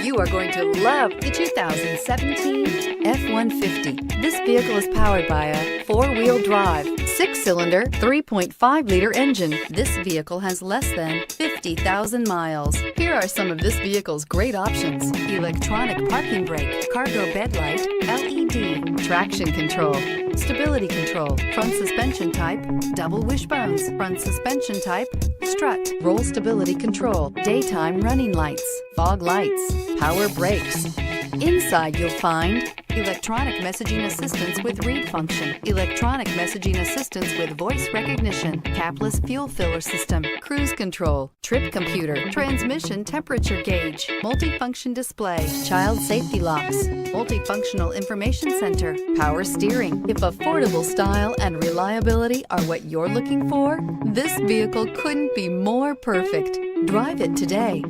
You are going to love the 2017 F-150. This vehicle is powered by a four-wheel drive, six-cylinder, 3.5-liter engine. This vehicle has less than 50,000 miles. Here are some of this vehicle's great options: electronic parking brake, cargo bed light, LED, traction control, stability control, front suspension type, double wishbones, front suspension type, strut, roll stability control, daytime running lights, fog lights, power brakes. Inside you'll find electronic messaging assistance with read function, electronic messaging assistance with voice recognition, capless fuel filler system, cruise control, trip computer, transmission temperature gauge, multifunction display, child safety locks, multifunctional information center, power steering. If affordable style and reliability are what you're looking for, this vehicle couldn't be more perfect. Drive it today.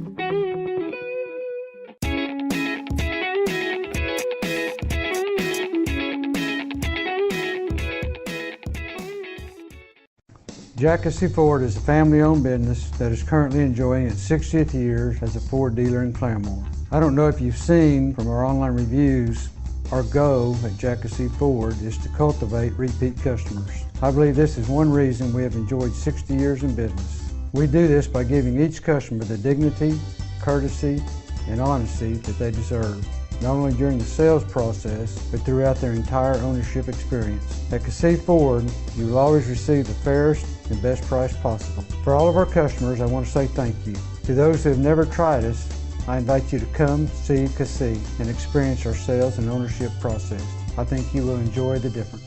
Kissee Ford is a family-owned business that is currently enjoying its 60th year as a Ford dealer in Claremore. I don't know if you've seen from our online reviews, our goal at Kissee Ford is to cultivate repeat customers. I believe this is one reason we have enjoyed 60 years in business. We do this by giving each customer the dignity, courtesy, and honesty that they deserve, not only during the sales process, but throughout their entire ownership experience. At Kissee Ford, you will always receive the fairest and best price possible. For all of our customers, I want to say thank you. To those who have never tried us, I invite you to come see Kissee and experience our sales and ownership process. I think you will enjoy the difference.